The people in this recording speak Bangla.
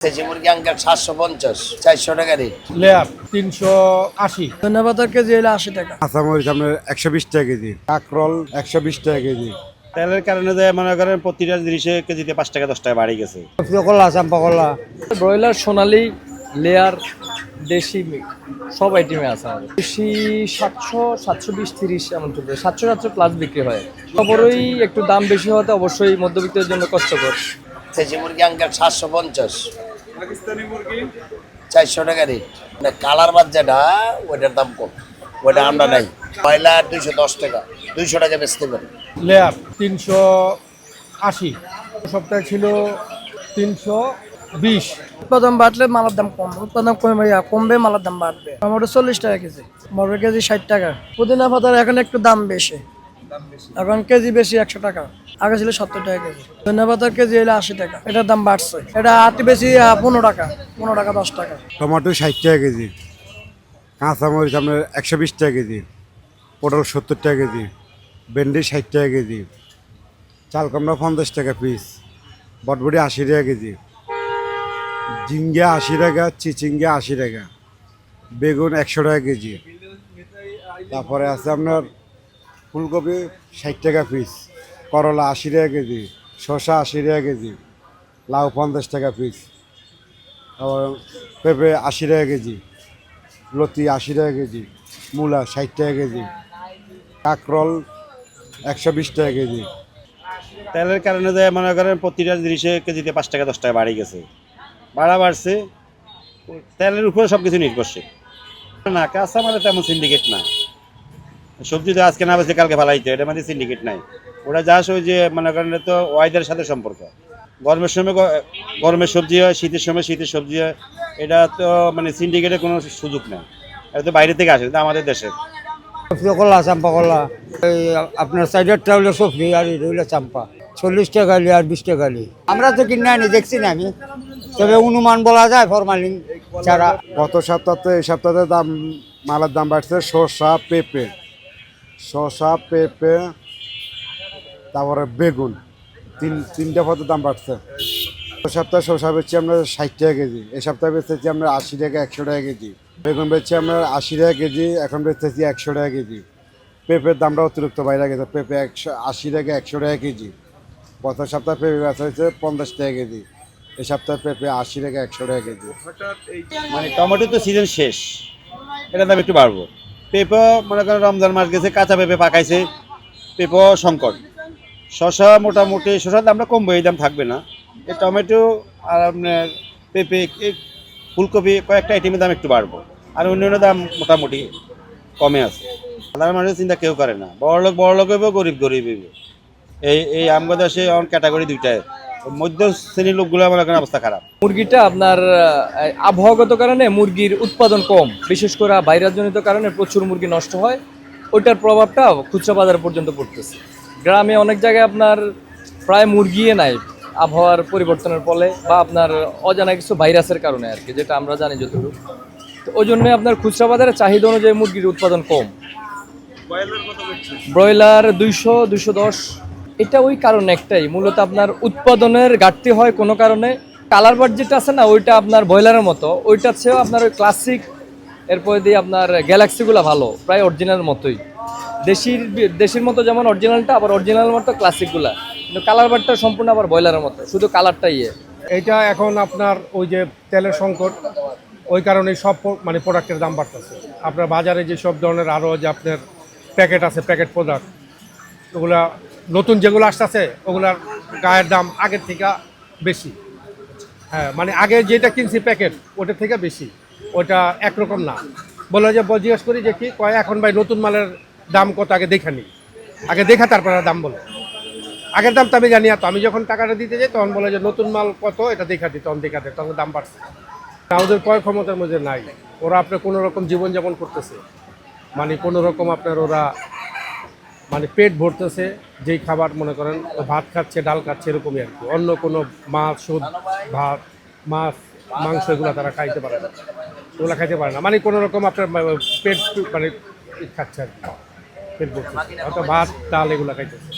দেশি মুরগি আঙ্কেল 750 400 টাকা রেট। লেয়ার 380। ধন্যবাদ কেজি হলো 80 টাকা। কাঁচামরিচ আপনার 120 টাকা কেজি, কাঁকরোল 120 টাকা কেজি। তেলের কারণে যে মনে করেন প্রতিটা জিনিসে কেজিতে 5 টাকা 10 টাকা বাড়ি গেছে। কলা, চাম্পা কলা, ব্রয়লার, সোনালী, লেয়ার, দেশি সব আইটেমে আছে আমাদের। দেশি 700, 720, 30 এমন চলবে। 700 প্লাস বিক্রি হয়। খবরই একটু দাম বেশি হতে অবশ্যই মধ্যবিত্তের জন্য কষ্টকর। দেশি মুরগি আঙ্কেল 750, পাকিস্তানি মুরগি 400 টাকা রেট। মানে কালার বাদ যেটা ওইটার দাম কম, ওইটা আমরা নাই। ব্রয়লার 210 টাকা, 200 টাকা বেচতে পারি। লেয়ার 380। সপ্তাহে ছিল 320। উৎপাদন বাড়লে মালের দাম কম, উৎপাদন কমবে মালের দাম বাড়বে। টমেটো 40 টাকা কেজি, মটর কেজি 60 টাকা। পুদিনা পাতার এখন একটু দাম বেশি, এখন কেজি বেশি 100 টাকা, আগে ছিল 70 টাকা কেজি। ধনিয়া পাতার কেজি হলো 80 টাকা, এটার দাম বাড়ছে। এটা আটি বেশি 15 টাকা, 15 টাকা 10 টাকা। টমেটো 60 টাকা কেজি, কাঁচামরিচ আপনার 120 টাকা কেজি, পটল 70 টাকা কেজি, ভেন্ডি 60 টাকা কেজি, চাল কুমড়া 50 টাকা পিস, বটবটি 80 টাকা কেজি, ঝিঙ্গা 80 টাকা, চিচিঙ্গা 80 টাকা, বেগুন 100 টাকা কেজি। তারপরে আছে আপনার ফুলকপি 60 টাকা পিস, করলা 80 টাকা কেজি, শসা 80 টাকা কেজি, লাউ 50 টাকা পিস, আবার পেঁপে 80 টাকা কেজি, লতি 80 টাকা কেজি, মূলা 60 টাকা কেজি, কাঁকরোল 120 টাকা কেজি। তেলের কারণে যে মনে করেন প্রতিটা জিনিসে কেজিতে 5 টাকা 10 টাকা বাড়ি গেছে। বাড়ছে তেলের উপরে সব কিছু নির্ভরশীল না। কাঁচা মানে তেমন সিন্ডিকেট না। সবজি তো আজকে না বেশি কালকে ফেলাইতে, এটা মানে সিন্ডিকেট নাই। ওটা যা ওই যে মনে করেন তো ওয়েদারের সাথে সম্পর্ক। গরমের সময় গরমের সবজি হয়, শীতের সময় শীতের সবজি হয়। এটা তো মানে সিন্ডিকেটের কোনো সুযোগ নেই। এটা তো বাইরে থেকে আসে, কিন্তু আমাদের দেশের। কলা, চাম্পা কলা, এই আপনার সাইডেরটা হলো সফরি আর এটা হলো চাম্পা। 40 টাকা লেয়ার, 20 টাকা লি। আমরা তো কিনে আনি, দেখছি না আমি, তবে অনুমান বলা যায় ফরমালিন ছাড়া। গত সপ্তাহে এই সপ্তাহে মালের দাম বাড়ছে শসা, পেঁপে, তারপরে বেগুন, তিনটা পদের দাম বাড়ছে। গত সপ্তাহে শসা বেচছি আমরা 60 টাকা কেজি, এই সপ্তাহে বেচতেছি আমরা 80 টাকা, 100 টাকা কেজি। বেগুন বেচছি আমরা 80 টাকা কেজি, এখন বেচতেছি 100 টাকা কেজি। পেঁপের দামটা অতিরিক্ত বাইরে গেছে, পেঁপে 80 টাকা, 100 টাকা কেজি। গত সপ্তাহে পেঁপে বেচা হয়েছে 50 টাকা কেজি, এই সপ্তাহে পেঁপে 80 টাকা, 100 টাকা কেজি। মানে টমেটো তো সিজন শেষ, এটার দাম একটু বাড়বো। পেঁপে মনে করেন রমজান মাস গেছে, কাঁচা পেঁপে পাকাইছে, পেঁপে সংকট। শসা মোটামুটি, শসার দামটা কমবে, এই দাম থাকবে না। এই টমেটো আর আপনার পেঁপে, এই ফুলকপি, কয়েকটা আইটেমের দাম একটু বাড়বো। আর অন্যান্য দাম মোটামুটি কমে আছে। সাধারণ মানুষের চিন্তা কেউ করে না। বড়লোক হইব, গরিব হইব। এই আমগো দেশে ক্যাটাগরি দুইটাই। মধ্য শ্রেণীর লোকগুলো আমার এখন অবস্থা খারাপ। মুরগিটা আপনার আবহাওয়াগত কারণে মুরগির উৎপাদন কম, বিশেষ করে ভাইরাসজনিত কারণে প্রচুর মুরগি নষ্ট হয়। ওইটার প্রভাবটা খুচরা বাজার পর্যন্ত পড়তেছে। গ্রামে অনেক জায়গায় আপনার প্রায় মুরগিই নাই, আবহাওয়ার পরিবর্তনের ফলে বা আপনার অজানা কিছু ভাইরাসের কারণে আর কি, যেটা আমরা জানি যতটুকু। তো ওই জন্য আপনার খুচরা বাজারে চাহিদা অনুযায়ী মুরগির উৎপাদন কম। ব্রয়লার 200, 210। এটা ওই কারণ একটাই, মূলত আপনার উৎপাদনের ঘাটতি হয় কোনো কারণে। কালার বার্ড যেটা আছে না, ওইটা আপনার ব্রয়লারের মতো, ওইটার চেয়েও আপনার ওই ক্লাসিক, এরপরে দিয়ে আপনার গ্যালাক্সিগুলো ভালো, প্রায় অরিজিনাল মতোই। দেশির মতো যেমন অরিজিনালটা, আবার অরিজিনাল মতো ক্লাসিকগুলা, কিন্তু কালার বার্ডটা সম্পূর্ণ আবার ব্রয়লারের মতো, শুধু কালারটাই এইটা এখন আপনার ওই যে তেলের সংকট, ওই কারণে সব মানে প্রোডাক্টের দাম বাড়তেছে। আপনার বাজারে যে সব ধরনের আরও যে আপনার প্যাকেট আছে, প্যাকেট প্রোডাক্ট, ওগুলা নতুন যেগুলো আসতেছে, ওগুলার গায়ের দাম আগের থেকে বেশি। হ্যাঁ, মানে আগে যেটা কিনছি প্যাকেট, ওটার থেকে বেশি। ওটা একরকম না। বলে যে জিজ্ঞেস করি যে কি কয়, এখন ভাই নতুন মালের দাম কত আগে দেখা নিই, আগে দেখা তারপরে দাম বলে। আগের দাম তো আমি জানি, তো আমি যখন টাকাটা দিতে যাই তখন বলে যে নতুন মাল কত, এটা দেখা দিই, তখন দেখা দেয়, তখন দাম বাড়ছে। ওদের ক্রয় ক্ষমতার মধ্যে নাই। ওরা আপনার কোনো রকম জীবনযাপন করতেছে, মানে কোনো রকম আপনার ওরা মানে পেট ভরতেছে, যেই খাবার মনে করেন ভাত খাচ্ছে, ডাল খাচ্ছে, এরকমই আর কি। অন্য কোনো মাছ, ভাত, মাছ, মাংস এগুলো তারা খাইতে পারে না, ওগুলো খাইতে পারে না। মানে কোনো রকম আপনার পেট মানে খাচ্ছে আর কি, পেট ভরতেছে, অর্থাৎ ভাত ডাল এগুলো খাইতেছে।